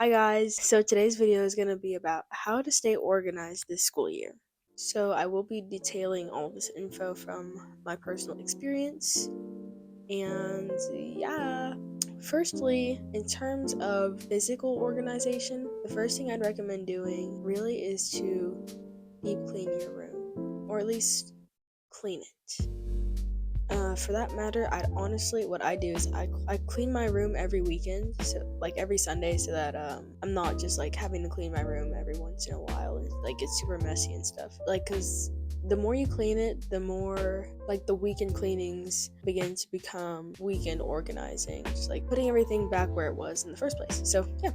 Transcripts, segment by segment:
Hi guys, so today's video is going to be about how to stay organized this school year. So I will be detailing all this info from my personal experience, and yeah. Firstly, in terms of physical organization, the first thing I'd recommend doing really is to deep clean your room, or at least clean it. For that matter, what I do is I clean my room every weekend, so like every Sunday, so that I'm not just like having to clean my room every once in a while and like it's super messy and stuff. Like, cause the more you clean it, the more like the weekend cleanings begin to become weekend organizing, just like putting everything back where it was in the first place. So yeah,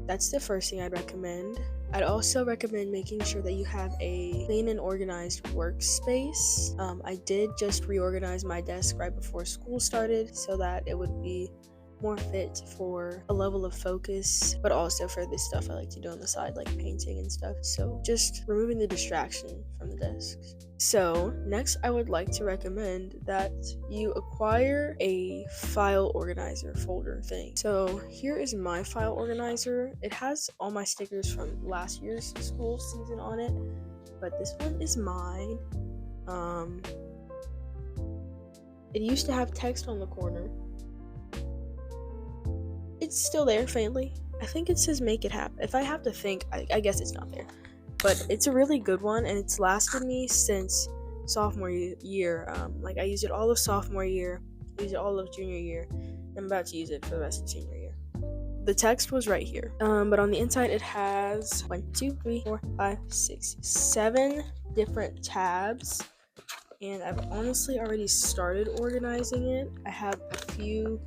that's the first thing I'd recommend. I'd also recommend making sure that you have a clean and organized workspace. I did just reorganize my desk right before school started so that it would be more fit for a level of focus, but also for this stuff I like to do on the side, like painting and stuff. So just removing the distraction from the desks. So next, I would like to recommend that you acquire a file organizer folder thing. So here is my file organizer. It has all my stickers from last year's school season on it, but this one is mine. It used to have text on the corner. It's still there faintly. I think it says make it happen. If I have to think, I guess it's not there. But it's a really good one, and it's lasted me since sophomore year. Like I used it all of sophomore year, used it all of junior year. I'm about to use it for the rest of senior year. The text was right here. But on the inside it has 7 different tabs. And I've honestly already started organizing it. I have a few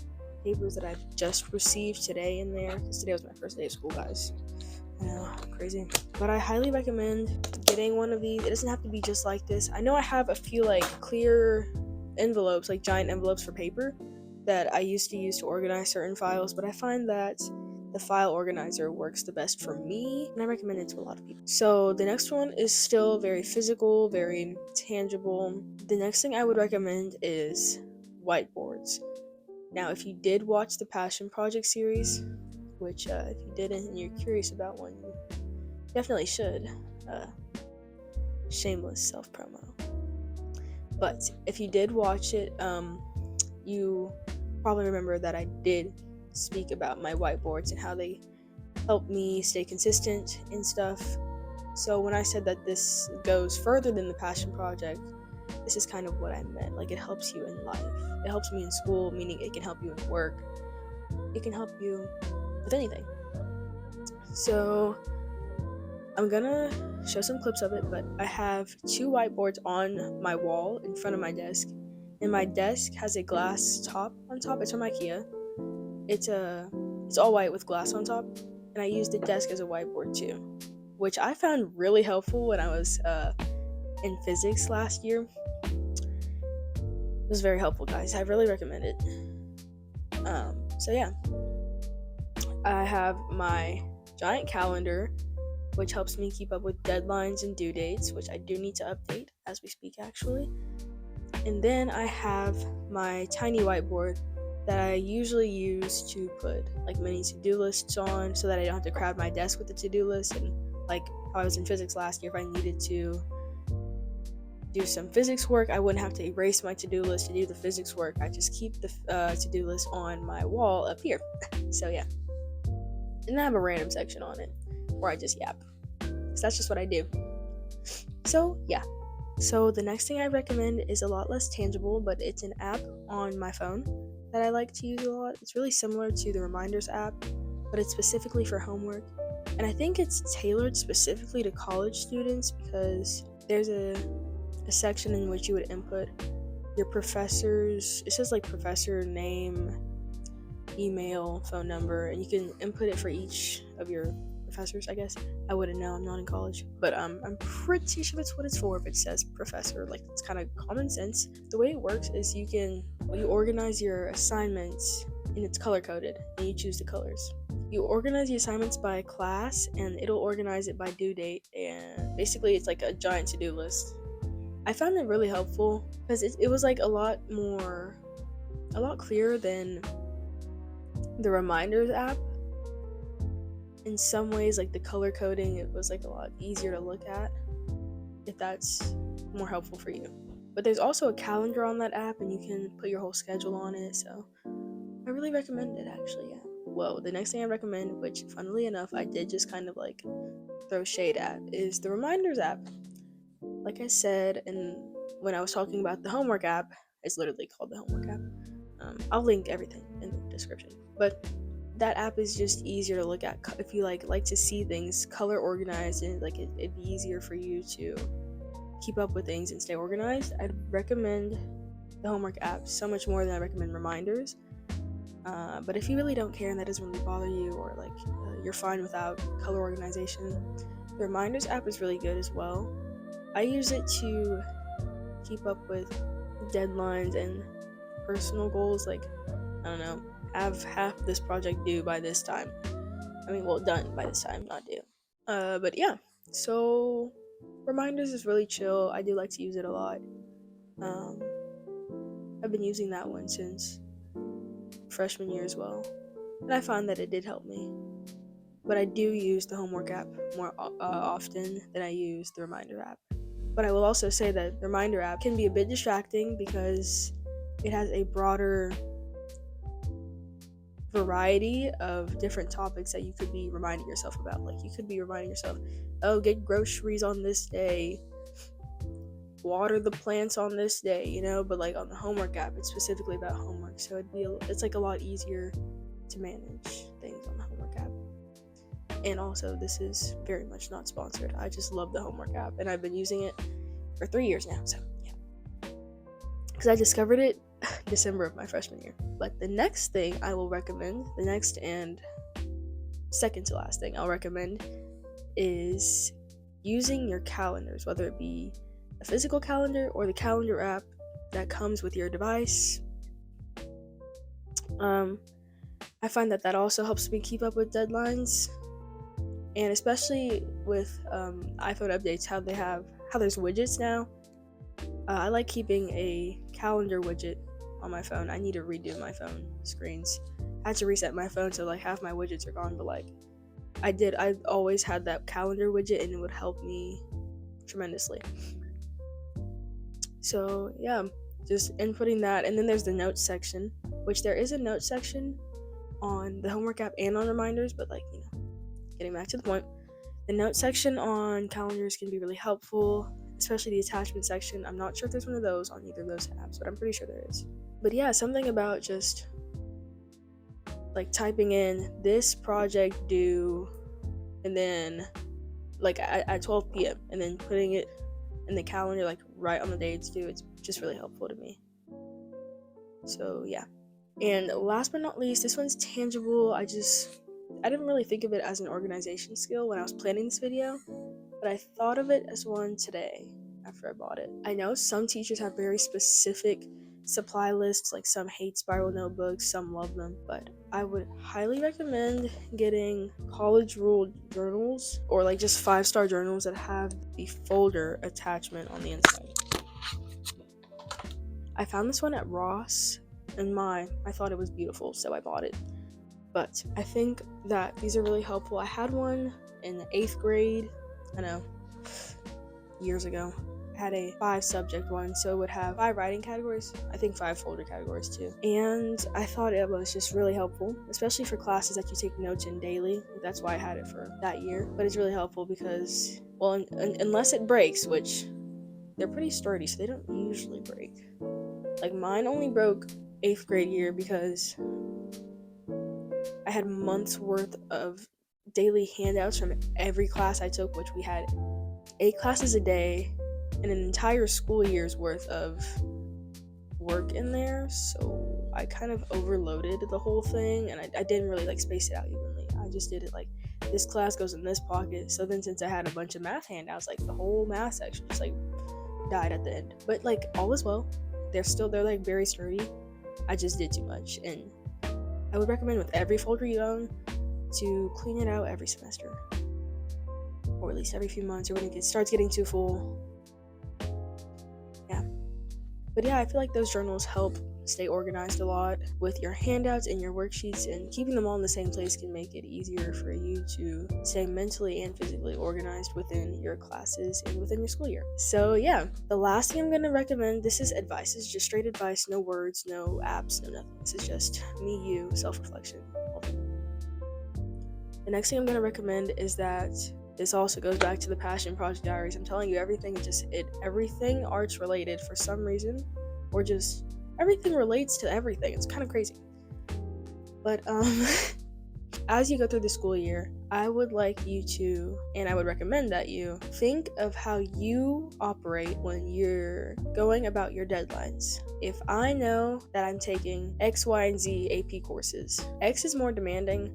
papers that I've just received today in there, because today was my first day of school, guys. I know, crazy. But I highly recommend getting one of these. It doesn't have to be just like this. I know I have a few like clear envelopes, like giant envelopes for paper, that I used to use to organize certain files, but I find that the file organizer works the best for me, and I recommend it to a lot of people. So the next one is still very physical, very tangible. The next thing I would recommend is whiteboards. Now, if you did watch the Passion Project series, which if you didn't and you're curious about one, you definitely should. Shameless self-promo. But if you did watch it, you probably remember that I did speak about my whiteboards and how they help me stay consistent and stuff. So when I said that this goes further than the Passion Project, this is kind of what I meant. Like, it helps you in life. It helps me in school, meaning it can help you in work. It can help you with anything. So I'm gonna show some clips of it, but I have 2 whiteboards on my wall in front of my desk, and my desk has a glass top on top. It's from IKEA. It's all white with glass on top, and I used the desk as a whiteboard too, which I found really helpful when I was in physics last year. It was very helpful, guys. I really recommend it. So yeah, I have my giant calendar, which helps me keep up with deadlines and due dates, which I do need to update as we speak, actually. And then I have my tiny whiteboard that I usually use to put like mini to-do lists on, so that I don't have to crowd my desk with the to-do list. And like how I was in physics last year, if I needed to do some physics work, I wouldn't have to erase my to-do list to do the physics work. I just keep the to-do list on my wall up here. So yeah, and I have a random section on it where I just yap, because that's just what I do. So yeah, so the next thing I recommend is a lot less tangible, but it's an app on my phone that I like to use a lot. It's really similar to the Reminders app, but it's specifically for homework, and I think it's tailored specifically to college students, because there's a section in which you would input your professor's, it says like professor name, email, phone number, and you can input it for each of your professors, I guess. I wouldn't know, I'm not in college, but I'm pretty sure that's what it's for if it says professor. Like, it's kind of common sense. The way it works is you organize your assignments, and it's color coded, and you choose the colors. You organize the assignments by class, and it'll organize it by due date, and basically it's like a giant to-do list. I found it really helpful because it was like a lot clearer than the Reminders app. in some ways, like the color coding, it was like a lot easier to look at, if that's more helpful for you. But there's also a calendar on that app, and you can put your whole schedule on it, so I really recommend it, actually. Yeah. Well, the next thing I recommend, which funnily enough I did just kind of like throw shade at, is the reminders app. Like I said, and when I was talking about the homework app, it's literally called the homework app. I'll link everything in the description. But that app is just easier to look at if you like to see things color organized, and like it'd be easier for you to keep up with things and stay organized. I'd recommend the homework app so much more than I recommend reminders. But if you really don't care and that doesn't really bother you, or like you're fine without color organization, the reminders app is really good as well. I use it to keep up with deadlines and personal goals, like, I don't know, have half this project due by this time. Done by this time, not due. But yeah, so reminders is really chill. I do like to use it a lot. I've been using that one since freshman year as well, and I found that it did help me. But I do use the homework app more often than I use the reminder app. But I will also say that the reminder app can be a bit distracting because it has a broader variety of different topics that you could be reminding yourself about. Like, you could be reminding yourself, oh, get groceries on this day, water the plants on this day, you know. But like on the homework app, it's specifically about homework, so it's like a lot easier to manage things on the homework app. And also, this is very much not sponsored. I just love the homework app, and I've been using it for 3 years now, so yeah. Because I discovered it December of my freshman year. But the next thing I will recommend, the next and second to last thing I'll recommend, is using your calendars, whether it be a physical calendar or the calendar app that comes with your device. I find that also helps me keep up with deadlines, and especially with iPhone updates, how there's widgets now. I like keeping a calendar widget on my phone. I need to redo my phone screens. I had to reset my phone, so like half my widgets are gone, but like I always had that calendar widget, and it would help me tremendously. So yeah, just inputting that. And then there's the notes section, which there is a notes section on the homework app and on reminders, but like, you know, getting back to the point, the notes section on calendars can be really helpful, especially the attachment section. I'm not sure if there's one of those on either of those apps, but I'm pretty sure there is. But yeah, something about just like typing in this project due, and then like at 12 p.m. and then putting it in the calendar like right on the day it's due, it's just really helpful to me. So yeah. And last but not least, this one's tangible. I didn't really think of it as an organization skill when I was planning this video, but I thought of it as one today after I bought it. I know some teachers have very specific supply lists, like some hate spiral notebooks, some love them, but I would highly recommend getting college ruled journals, or like just 5-star journals that have the folder attachment on the inside. I found this one at Ross, and I thought it was beautiful, so I bought it. But I think that these are really helpful. I had one in the 8th grade, I know, years ago. I had a 5-subject one, so it would have 5 writing categories, I think 5 folder categories too. And I thought it was just really helpful, especially for classes that you take notes in daily. That's why I had it for that year. But it's really helpful because, well, unless it breaks, which they're pretty sturdy, so they don't usually break. Like mine only broke 8th grade year because I had months worth of daily handouts from every class I took, which we had 8 classes a day and an entire school year's worth of work in there. So I kind of overloaded the whole thing, and I didn't really like space it out evenly. I just did it like this class goes in this pocket. So then since I had a bunch of math handouts, like the whole math section just like died at the end. But like all is well. They're like very sturdy. I just did too much, and I would recommend with every folder you own to clean it out every semester, or at least every few months, or when it starts getting too full. Yeah. But yeah, I feel like those journals help stay organized a lot with your handouts and your worksheets, and keeping them all in the same place can make it easier for you to stay mentally and physically organized within your classes and within your school year. So yeah, the last thing I'm going to recommend, this is advice, this is just straight advice, no words, no apps, no nothing. This is just me, you, self-reflection. The next thing I'm going to recommend is that this also goes back to the passion project diaries. I'm telling you, everything arts related for some reason, or just everything relates to everything. It's kind of crazy. But as you go through the school year, I would like you to, and I would recommend that you think of how you operate when you're going about your deadlines. If I know that I'm taking X, Y, and Z AP courses, X is more demanding,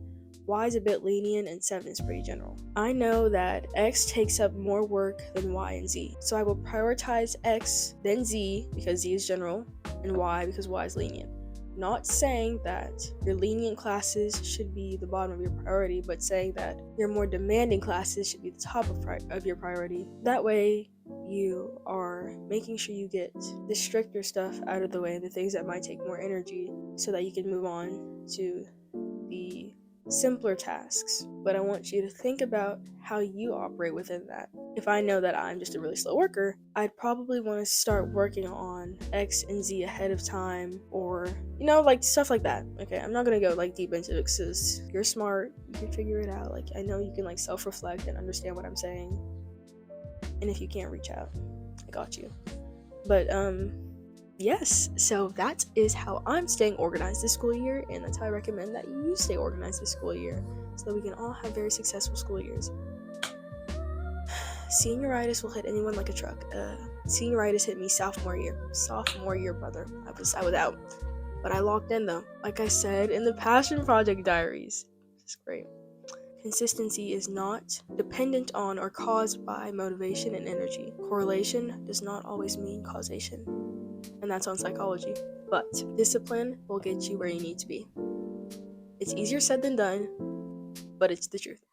Y is a bit lenient, and 7 is pretty general. I know that X takes up more work than Y and Z, so I will prioritize X, then Z, because Z is general, and Y because Y is lenient. Not saying that your lenient classes should be the bottom of your priority, but saying that your more demanding classes should be the top of your priority. That way, you are making sure you get the stricter stuff out of the way, the things that might take more energy, so that you can move on to the simpler tasks. But I want you to think about how you operate within that. If I know that I'm just a really slow worker, I'd probably want to start working on X and Z ahead of time, or like stuff like that. Okay, I'm not gonna go like deep into it because you're smart, you can figure it out. Like, I know you can like self-reflect and understand what I'm saying, and if you can't, reach out, I got you. But yes, so that is how I'm staying organized this school year, and that's how I recommend that you stay organized this school year, so that we can all have very successful school years. Senioritis will hit anyone like a truck. Senioritis hit me sophomore year, brother. I was out, but I locked in though. Like I said in the passion project diaries, it's great. Consistency is not dependent on or caused by motivation and energy. Correlation does not always mean causation, and that's on psychology. But discipline will get you where you need to be. It's easier said than done, but it's the truth.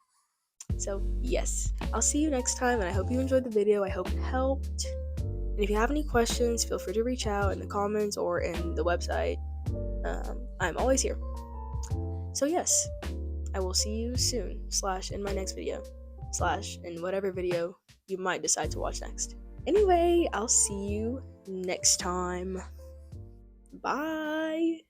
So yes, I'll see you next time, and I hope you enjoyed the video. I hope it helped. And if you have any questions, feel free to reach out in the comments or in the website. I'm always here. So yes, I will see you soon, / in my next video, / in whatever video you might decide to watch next. Anyway, I'll see you next time. Bye.